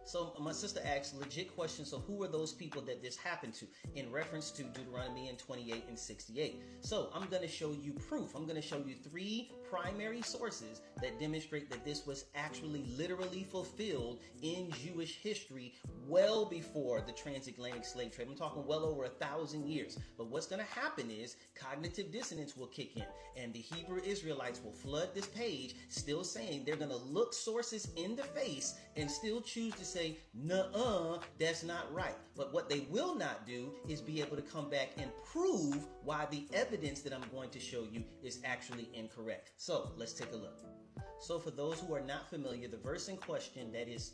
So my sister asked legit questions. So who are those people that this happened to in reference to Deuteronomy 28 and 68? So I'm going to show you proof. I'm going to show you 3 primary sources that demonstrate that this was actually literally fulfilled in Jewish history well before the transatlantic slave trade. I'm talking well over 1,000 years. But what's going to happen is cognitive dissonance will kick in, and the Hebrew Israelites will flood this page still saying they're going to look sources in the face and still choose to say, nuh-uh, that's not right. But what they will not do is be able to come back and prove why the evidence that I'm going to show you is actually incorrect. So let's take a look. So for those who are not familiar, the verse in question that is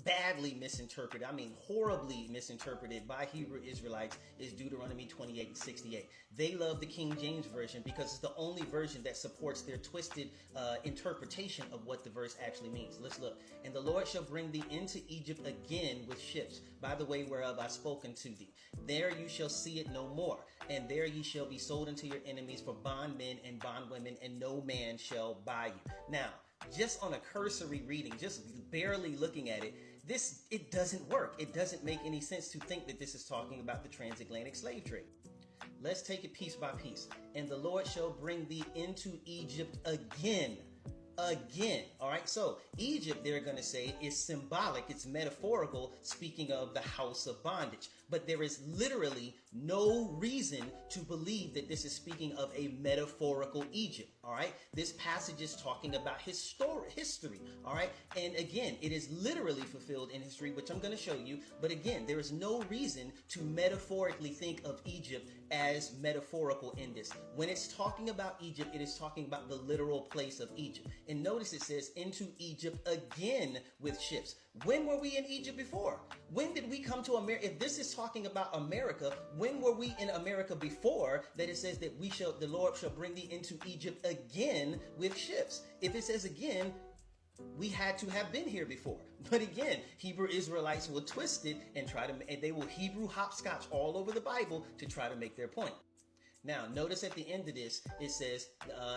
badly misinterpreted, I mean horribly misinterpreted by Hebrew Israelites, is Deuteronomy 28 and 68. They love the King James Version because it's the only version that supports their twisted interpretation of what the verse actually means. Let's look. And the Lord shall bring thee into Egypt again with ships, by the way whereof I spoken to thee. There you shall see it no more, and there ye shall be sold unto your enemies for bondmen and bondwomen, and no man shall buy you. Now, just on a cursory reading, just barely looking at it, it doesn't work. It doesn't make any sense to think that this is talking about the transatlantic slave trade. Let's take it piece by piece. And the Lord shall bring thee into Egypt again. Again. All right. So Egypt, they're going to say, is symbolic. It's metaphorical, speaking of the house of bondage. But there is literally no reason to believe that this is speaking of a metaphorical Egypt. All right. This passage is talking about history. All right. And again, it is literally fulfilled in history, which I'm going to show you. But again, there is no reason to metaphorically think of Egypt as metaphorical in this. When it's talking about Egypt, it is talking about the literal place of Egypt. And notice it says into Egypt again with ships. When were we in Egypt before? When did we come to America? If this is talking about America, when were we in America before that it says that the Lord shall bring thee into Egypt again with ships? If it says again, we had to have been here before. But again, Hebrew Israelites will twist it and they will Hebrew hopscotch all over the Bible to try to make their point. Now, notice at the end of this, it says,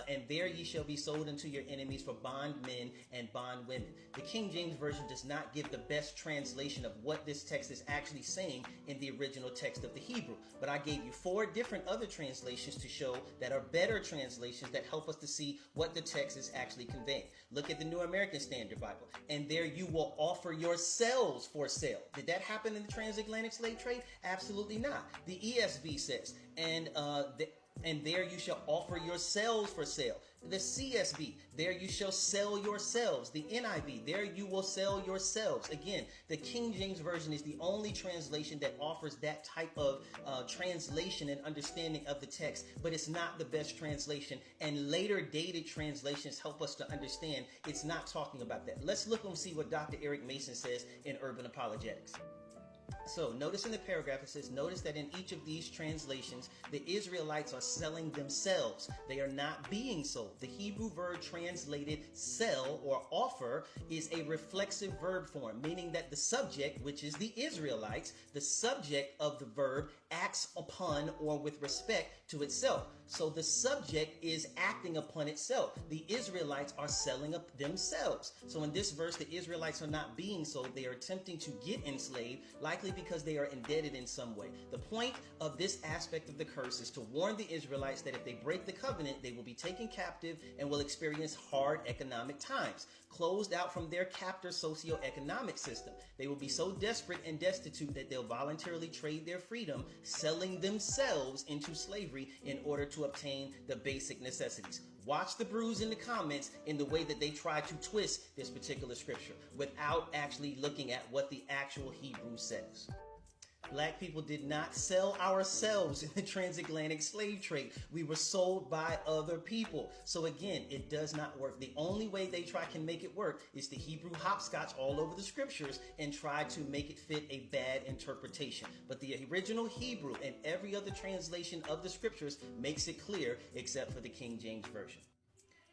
and there ye shall be sold unto your enemies for bondmen and bondwomen. The King James Version does not give the best translation of what this text is actually saying in the original text of the Hebrew. But I gave you 4 different other translations to show that are better translations that help us to see what the text is actually conveying. Look at the New American Standard Bible. And there you will offer yourselves for sale. Did that happen in the transatlantic slave trade? Absolutely not. The ESV says, and there you shall offer yourselves for sale. The CSB, there you shall sell yourselves. The NIV, there you will sell yourselves. Again, the King James Version is the only translation that offers that type of translation and understanding of the text, but it's not the best translation. And later dated translations help us to understand it's not talking about that. Let's look and see what Dr. Eric Mason says in Urban Apologetics. So notice in the paragraph, it says, notice that in each of these translations, the Israelites are selling themselves. They are not being sold. The Hebrew verb translated sell or offer is a reflexive verb form, meaning that the subject, which is the Israelites, the subject of the verb acts upon or with respect to itself. So the subject is acting upon itself. The Israelites are selling up themselves. So in this verse, the Israelites are not being sold. They are attempting to get enslaved, likely because they are indebted in some way. The point of this aspect of the curse is to warn the Israelites that if they break the covenant, they will be taken captive and will experience hard economic times, closed out from their captor socioeconomic system. They will be so desperate and destitute that they'll voluntarily trade their freedom, selling themselves into slavery in order to obtain the basic necessities. Watch the bruise in the comments in the way that they try to twist this particular scripture without actually looking at what the actual Hebrew says. Black people did not sell ourselves in the transatlantic slave trade. We were sold by other people. So again, it does not work. The only way they can make it work is to Hebrew hopscotch all over the scriptures and try to make it fit a bad interpretation. But the original Hebrew and every other translation of the scriptures makes it clear except for the King James Version.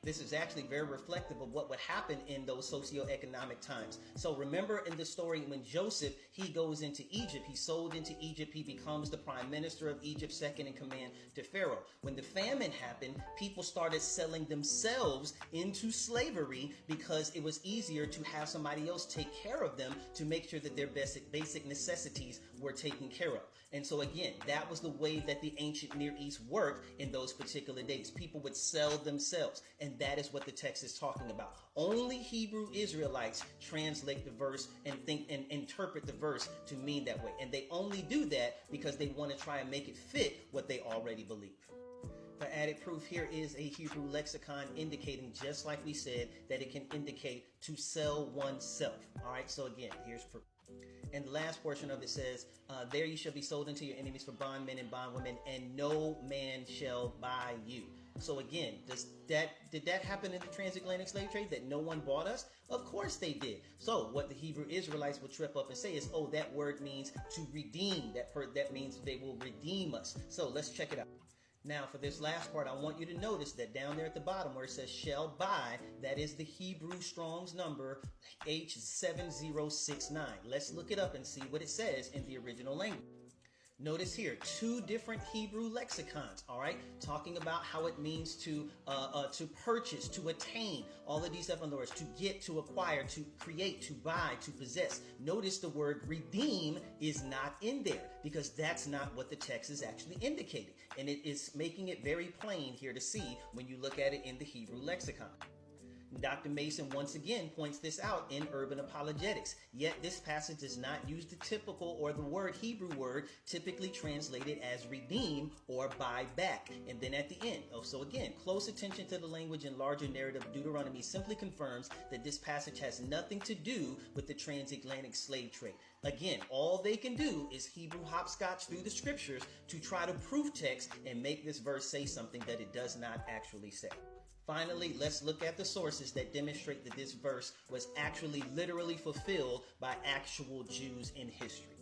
This is actually very reflective of what would happen in those socioeconomic times. So remember in the story when Joseph, he goes into Egypt, he's sold into Egypt, he becomes the prime minister of Egypt, second in command to Pharaoh. When the famine happened, people started selling themselves into slavery because it was easier to have somebody else take care of them to make sure that their basic necessities were taken care of. And so again, that was the way that the ancient Near East worked in those particular days. People would sell themselves, and that is what the text is talking about. Only Hebrew Israelites translate the verse and think and interpret the verse to mean that way. And they only do that because they want to try and make it fit what they already believe. For added proof, here is a Hebrew lexicon indicating, just like we said, that it can indicate to sell oneself. All right, so again, here's proof. And the last portion of it says, there you shall be sold unto your enemies for bondmen and bondwomen, and no man shall buy you. So again, did that happen in the transatlantic slave trade, that no one bought us? Of course they did. So what the Hebrew Israelites would trip up and say is, oh, that word means to redeem. That means they will redeem us. So let's check it out. Now, for this last part, I want you to notice that down there at the bottom where it says shall buy, that is the Hebrew Strong's number H7069. Let's look it up and see what it says in the original language. Notice here, two different Hebrew lexicons, all right, talking about how it means to purchase, to attain, all of these different words, to get, to acquire, to create, to buy, to possess. Notice the word redeem is not in there because that's not what the text is actually indicating. And it is making it very plain here to see when you look at it in the Hebrew lexicon. Dr. Mason once again points this out in Urban Apologetics. Yet this passage does not use the typical or the Hebrew word typically translated as redeem or buy back. And then at the end, so again, close attention to the language and larger narrative of Deuteronomy simply confirms that this passage has nothing to do with the transatlantic slave trade. Again, all they can do is Hebrew hopscotch through the scriptures to try to proof text and make this verse say something that it does not actually say. Finally, let's look at the sources that demonstrate that this verse was actually literally fulfilled by actual Jews in history.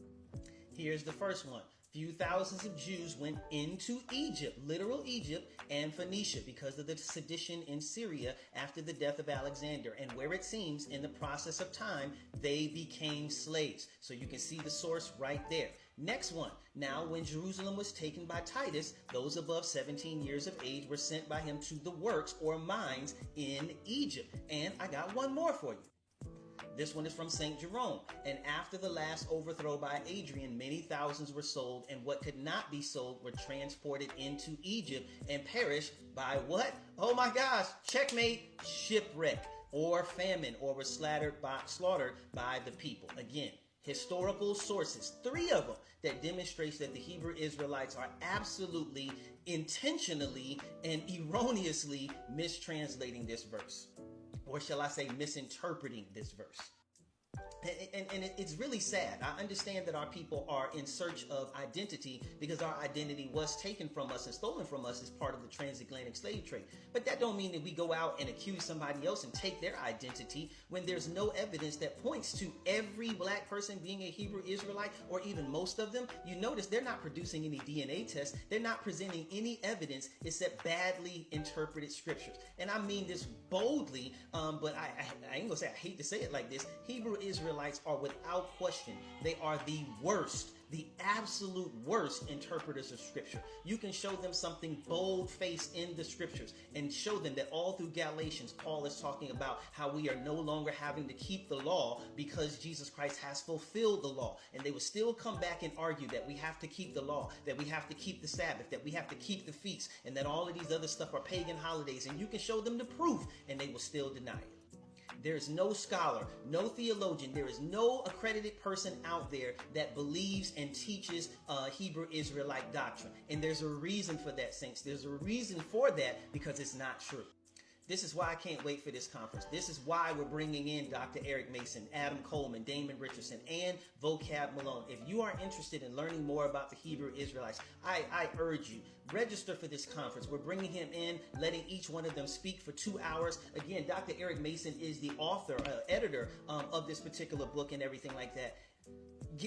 Here's the first one. Few thousands of Jews went into Egypt, literal Egypt, and Phoenicia because of the sedition in Syria after the death of Alexander. And where it seems in the process of time, they became slaves. So you can see the source right there. Next one. Now, when Jerusalem was taken by Titus, those above 17 years of age were sent by him to the works or mines in Egypt. And I got one more for you. This one is from St. Jerome. And after the last overthrow by Adrian, many thousands were sold, and what could not be sold were transported into Egypt and perished by what? Oh my gosh, checkmate, shipwreck or famine, or were slaughtered by the people. Again, historical sources, 3 of them, that demonstrates that the Hebrew Israelites are absolutely, intentionally, and erroneously mistranslating this verse. Or shall I say misinterpreting this verse. And it's really sad. I understand that our people are in search of identity because our identity was taken from us and stolen from us as part of the transatlantic slave trade. But that don't mean that we go out and accuse somebody else and take their identity when there's no evidence that points to every black person being a Hebrew Israelite, or even most of them. You notice they're not producing any DNA tests. They're not presenting any evidence except badly interpreted scriptures. And I mean this boldly, but I ain't gonna say I hate to say it like this. Hebrew Israelites are without question, they are the worst, the absolute worst interpreters of scripture. You can show them something bold-faced in the scriptures and show them that all through Galatians, Paul is talking about how we are no longer having to keep the law because Jesus Christ has fulfilled the law. And they will still come back and argue that we have to keep the law, that we have to keep the Sabbath, that we have to keep the feast, and that all of these other stuff are pagan holidays. And you can show them the proof and they will still deny it. There is no scholar, no theologian, there is no accredited person out there that believes and teaches Hebrew Israelite doctrine. And there's a reason for that, saints. There's a reason for that because it's not true. This is why I can't wait for this conference. This is why we're bringing in Dr. Eric Mason, Adam Coleman, Damon Richardson, and Vocab Malone. If you are interested in learning more about the Hebrew Israelites, I urge you, register for this conference. We're bringing him in, letting each one of them speak for 2 hours. Again, Dr. Eric Mason is the author, editor of this particular book and everything like that.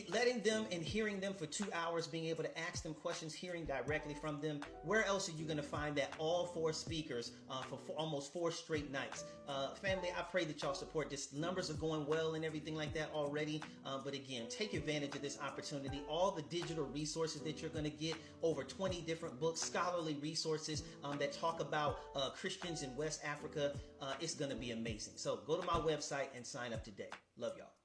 letting them and hearing them for 2 hours, being able to ask them questions, hearing directly from them. Where else are you going to find that? All 4 speakers for almost 4 straight nights. Family, I pray that y'all support this. Numbers are going well and everything like that already. But again, take advantage of this opportunity. All the digital resources that you're going to get, over 20 different books, scholarly resources that talk about Christians in West Africa. It's going to be amazing. So go to my website and sign up today. Love y'all.